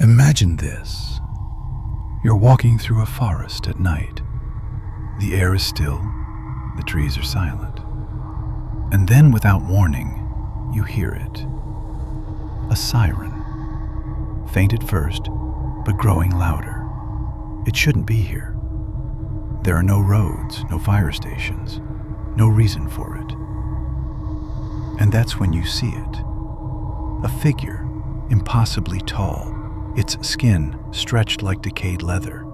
Imagine this. You're walking through a forest at night. The air is still, the trees are silent. And then, without warning, you hear it. A siren. Faint at first, but growing louder. It shouldn't be here. There are no roads, no fire stations, no reason for it. And that's when you see it. A figure, impossibly tall, its skin stretched like decayed leather,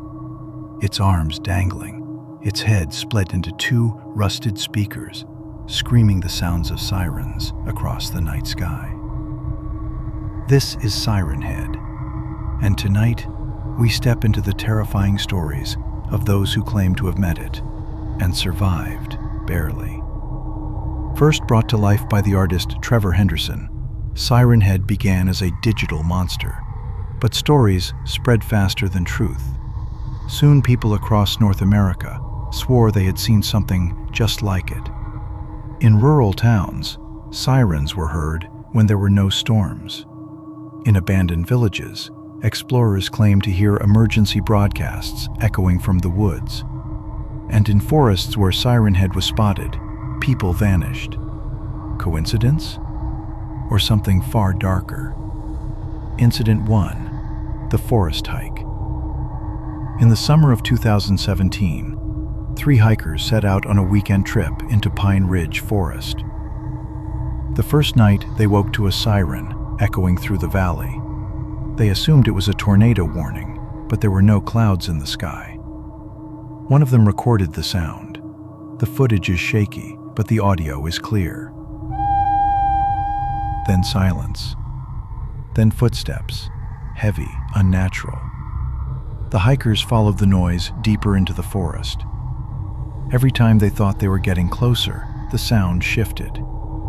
its arms dangling, its head split into two rusted speakers, screaming the sounds of sirens across the night sky. This is Siren Head, and tonight we step into the terrifying stories of those who claim to have met it and survived barely. First brought to life by the artist Trevor Henderson, Siren Head began as a digital monster, but stories spread faster than truth. Soon people across North America swore they had seen something just like it. In rural towns, sirens were heard when there were no storms. In abandoned villages, explorers claimed to hear emergency broadcasts echoing from the woods. And in forests where Siren Head was spotted, people vanished. Coincidence? Or something far darker? Incident 1. The Forest Hike. In the summer of 2017, 3 hikers set out on a weekend trip into Pine Ridge Forest. The first night, they woke to a siren echoing through the valley. They assumed it was a tornado warning, but there were no clouds in the sky. One of them recorded the sound. The footage is shaky, but the audio is clear. Then silence. Then footsteps, heavy, unnatural. The hikers followed the noise deeper into the forest. Every time they thought they were getting closer, the sound shifted,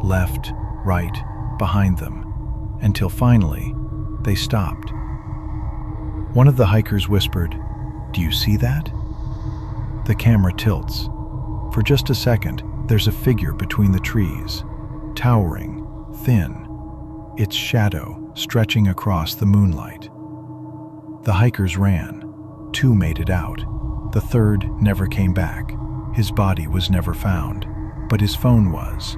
left, right, behind them, until finally, they stopped. One of the hikers whispered, "Do you see that?" The camera tilts. For just a second, there's a figure between the trees, towering, thin, its shadow stretching across the moonlight. The hikers ran. 2 made it out. The third never came back. His body was never found, but his phone was.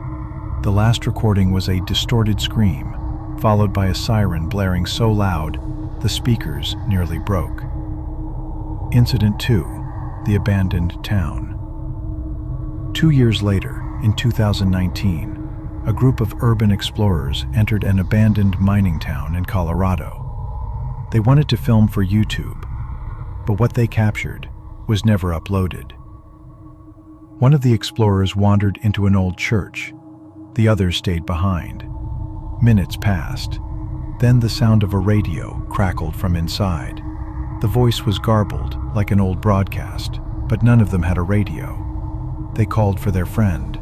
The last recording was a distorted scream, followed by a siren blaring so loud the speakers nearly broke. Incident 2. The Abandoned Town. 2 years later, in 2019, a group of urban explorers entered an abandoned mining town in Colorado. They wanted to film for YouTube, but what they captured was never uploaded. One of the explorers wandered into an old church. The others stayed behind. Minutes passed. Then the sound of a radio crackled from inside. The voice was garbled, like an old broadcast, but none of them had a radio. They called for their friend.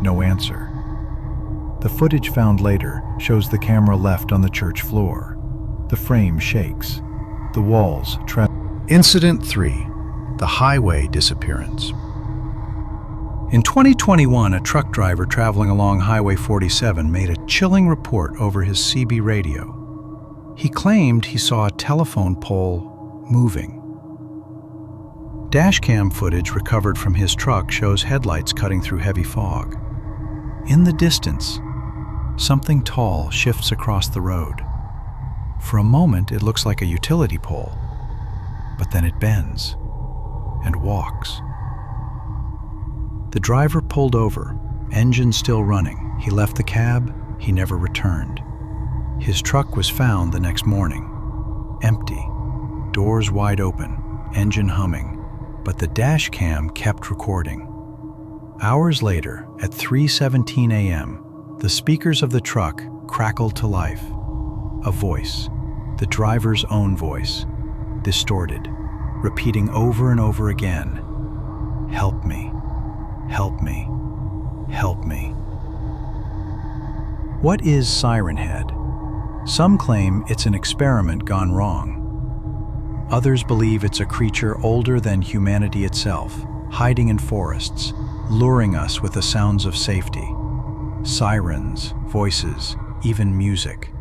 No answer. The footage found later shows the camera left on the church floor. The frame shakes. The walls tremble. Incident 3. The Highway Disappearance. In 2021, a truck driver traveling along Highway 47 made a chilling report over his CB radio. He claimed he saw a telephone pole moving. Dashcam footage recovered from his truck shows headlights cutting through heavy fog. In the distance, something tall shifts across the road. For a moment, it looks like a utility pole, but then it bends and walks. The driver pulled over, engine still running. He left the cab, he never returned. His truck was found the next morning, empty, doors wide open, engine humming, but the dash cam kept recording. Hours later, at 3:17 a.m., the speakers of the truck crackled to life. A voice, the driver's own voice, distorted, repeating over and over again, "Help me, help me, help me." What is Siren Head? Some claim it's an experiment gone wrong. Others believe it's a creature older than humanity itself, hiding in forests, luring us with the sounds of safety. Sirens, voices, even music.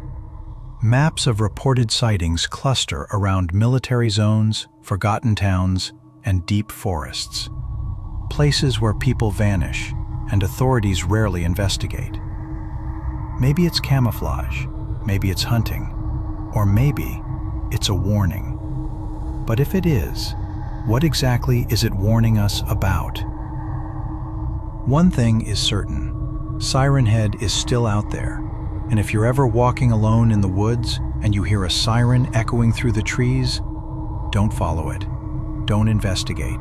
Maps of reported sightings cluster around military zones, forgotten towns, and deep forests. Places where people vanish and authorities rarely investigate. Maybe it's camouflage, maybe it's hunting, or maybe it's a warning. But if it is, what exactly is it warning us about? One thing is certain: Siren Head is still out there, and if you're ever walking alone in the woods and you hear a siren echoing through the trees, don't follow it, don't investigate,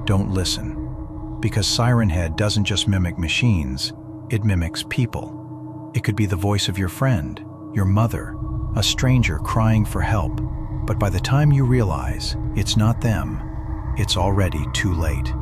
don't listen. Because Siren Head doesn't just mimic machines, it mimics people. It could be the voice of your friend, your mother, a stranger crying for help, but by the time you realize it's not them, it's already too late.